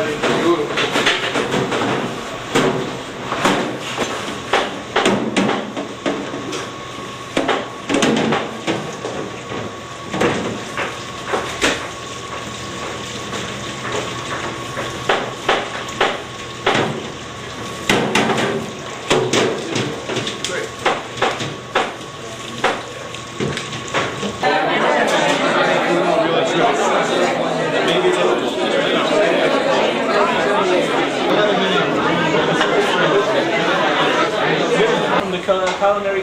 Beautiful.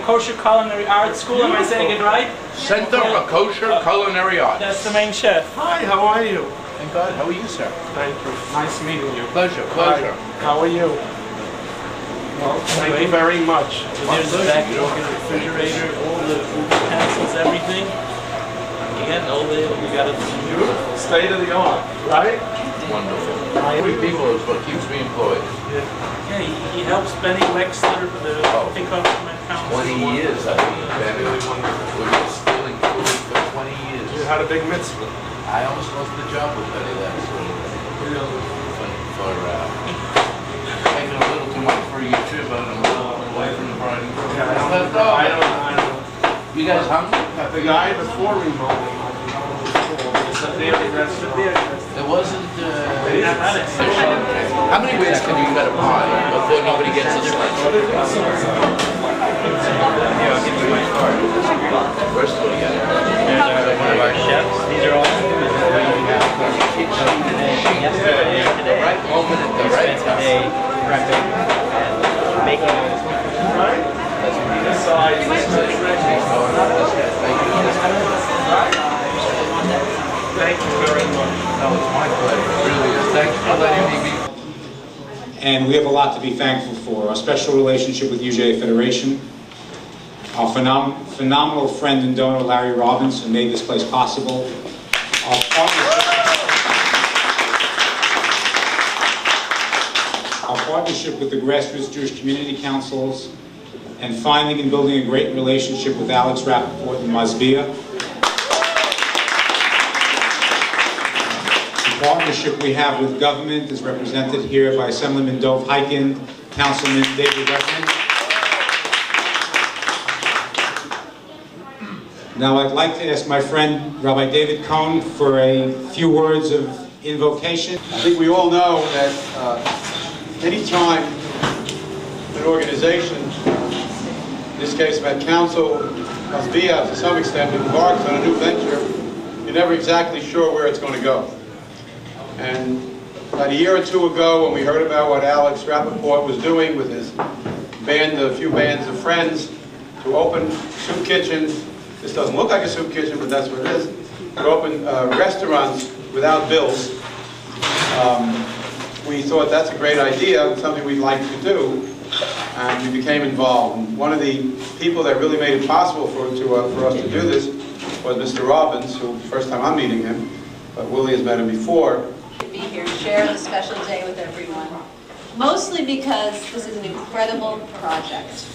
Kosher Culinary Arts School, am I saying it right? Center for Kosher Culinary Arts. That's the main chef. Hi, how are you? Thank God. How are you, sir? Thank you. Nice meeting you. Pleasure, pleasure. Hi. How are you? Well, thank you very much. There's the back door, the refrigerator, all the food utensils, everything. Again, all the we got it. Beautiful. State of the art, right? Wonderful. 3 people is what keeps me employed. Yeah, he helps Benny Wexler with the pickup from accounts. 20 years I've been really wonderful. We've been stealing food for 20 years. You had a big mitzvah. I almost lost the job with Benny last week. For taking a little too much for your trip, and I'm a little away from the bride. I don't. You guys hungry? The guy before remodeling. It wasn't. They didn't have it. How many ways can you cut a pie before nobody gets a slice? First of all, you got There's one of our chefs. These are all the right moment at the right time. Today prepping and making this. Right? Thank you very much. No, it's my pleasure. It really is. Thanks for letting me be. And we have a lot to be thankful for. Our special relationship with UJA Federation, our phenomenal friend and donor Larry Robbins, who made this place possible, our partnership with the Grassroots Jewish Community Councils, and finding and building a great relationship with Alex Rappaport and Masbia. The partnership we have with government is represented here by Assemblyman Dov Heiken, Councilman David Redmond. Now I'd like to ask my friend Rabbi David Cohn for a few words of invocation. I think we all know that any time an organization, in this case Met Council, Masbia to some extent, embarks on a new venture, you're never exactly sure where it's going to go. And about a year or two ago, when we heard about what Alex Rappaport was doing with his band, a few bands of friends, to open soup kitchens, this doesn't look like a soup kitchen, but that's what it is, to open restaurants without bills, we thought that's a great idea, something we'd like to do, and we became involved. And one of the people that really made it possible for us to do this was Mr. Robbins, who, first time I'm meeting him, but Willie has met him before. Be here, share the special day with everyone. Mostly because this is an incredible project.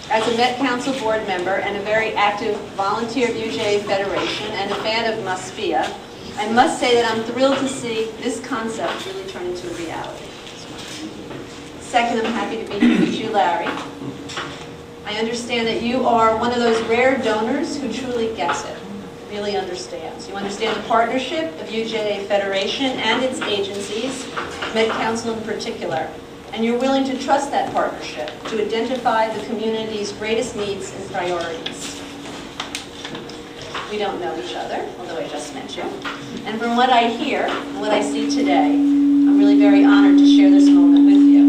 As a Met Council board member and a very active volunteer of UJA Federation and a fan of Masbia, I must say that I'm thrilled to see this concept really turn into a reality. Second, I'm happy to be here with you, Larry. I understand that you are one of those rare donors who truly gets it. Really understands. You understand the partnership of UJA Federation and its agencies, Met Council in particular, and you're willing to trust that partnership to identify the community's greatest needs and priorities. We don't know each other, although I just met you. And from what I hear and what I see today, I'm really very honored to share this moment with you.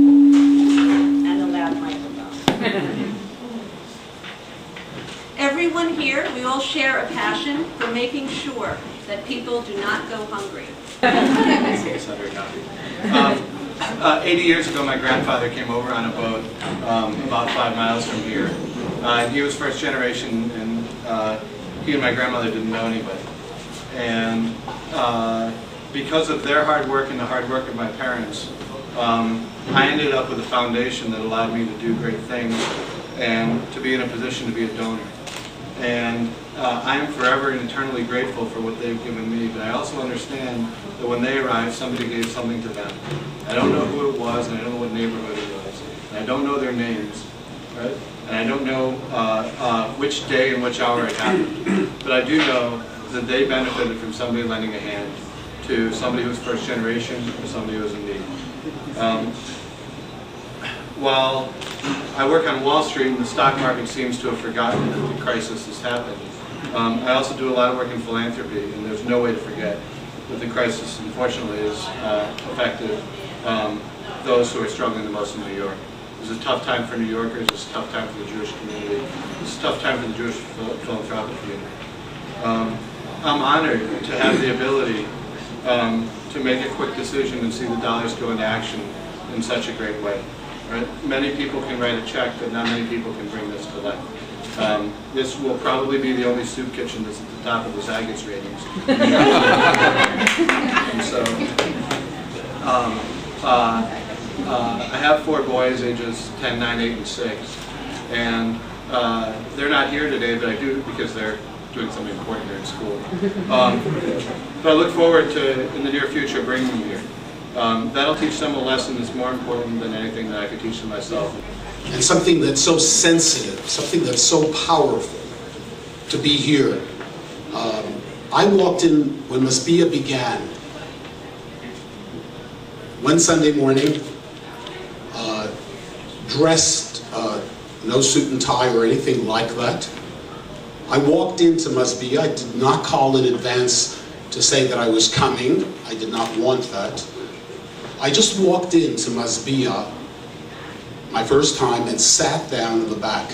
And a loud microphone. Everyone here, we all share a passion for making sure that people do not go hungry. 80 years ago, my grandfather came over on a boat about 5 miles from here. He was first generation, and he and my grandmother didn't know anybody. And because of their hard work and the hard work of my parents, I ended up with a foundation that allowed me to do great things and to be in a position to be a donor. And I am forever and eternally grateful for what they've given me, but I also understand that when they arrived, somebody gave something to them. I don't know who it was, and I don't know what neighborhood it was, and I don't know their names, right? And I don't know which day and which hour it happened, but I do know that they benefited from somebody lending a hand to somebody who was first generation or somebody who was in need. While I work on Wall Street and the stock market seems to have forgotten that the crisis has happened, I also do a lot of work in philanthropy, and there's no way to forget that the crisis, unfortunately, has affected those who are struggling the most in New York. It was a tough time for New Yorkers, it was a tough time for the Jewish community, it was a tough time for the Jewish philanthropic community. I'm honored to have the ability to make a quick decision and see the dollars go into action in such a great way. Right? Many people can write a check, but not many people can bring this to life. This will probably be the only soup kitchen that's at the top of the Zagat's ratings. And so, I have 4 boys, ages 10, 9, 8, and 6, and they're not here today, but I do because they're doing something important here in school. But I look forward to, in the near future, bringing them here. That'll teach them a lesson that's more important than anything that I could teach them myself. And something that's so sensitive, something that's so powerful to be here. I walked in when Masbia began, one Sunday morning, dressed, no suit and tie or anything like that. I walked into Masbia. I did not call in advance to say that I was coming. I did not want that. I just walked into Masbia my first time and sat down in the back.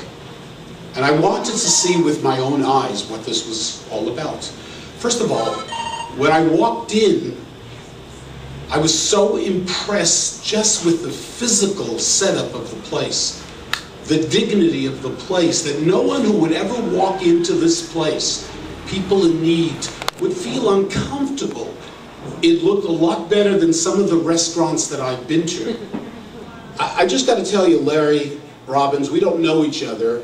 And I wanted to see with my own eyes what this was all about. First of all, when I walked in, I was so impressed just with the physical setup of the place, the dignity of the place, that no one who would ever walk into this place, people in need, would feel uncomfortable. It looked a lot better than some of the restaurants that I've been to. I just got to tell you, Larry Robbins, we don't know each other,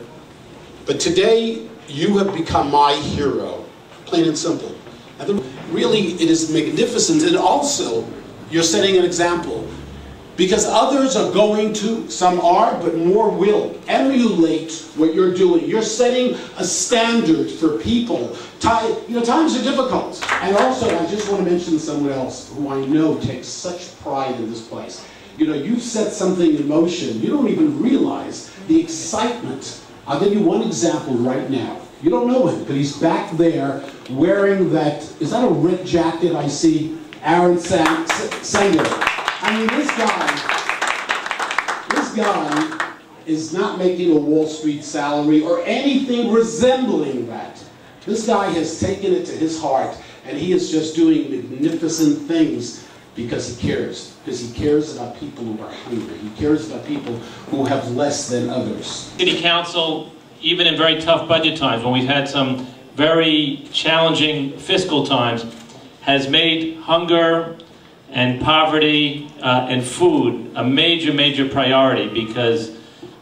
but today you have become my hero, plain and simple. And really, it is magnificent, and also, you're setting an example. Because others are going to, some are, but more will, emulate what you're doing. You're setting a standard for people. Times are difficult. And also, I just want to mention someone else who I know takes such pride in this place. You've set something in motion. You don't even realize the excitement. I'll give you one example right now. You don't know him, but he's back there wearing that, is that a red jacket I see? Aaron Sanger. I mean, this guy is not making a Wall Street salary or anything resembling that. This guy has taken it to his heart, and he is just doing magnificent things because he cares. Because he cares about people who are hungry. He cares about people who have less than others. City Council, even in very tough budget times, when we've had some very challenging fiscal times, has made hunger and poverty and food a major, major priority because,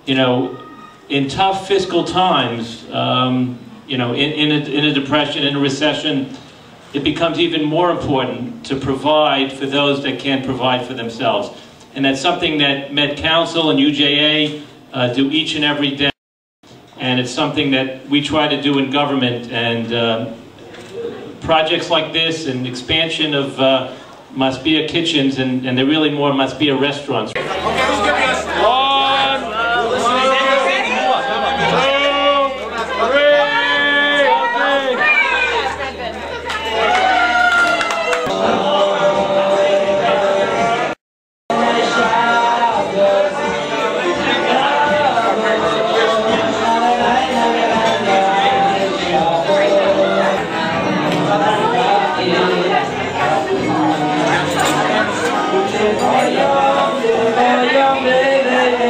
in tough fiscal times, in a depression, in a recession, it becomes even more important to provide for those that can't provide for themselves. And that's something that Met Council and UJA do each and every day. And it's something that we try to do in government. And projects like this and expansion of Masbia kitchens, and they're really more Masbia restaurants. Okay, who's gonna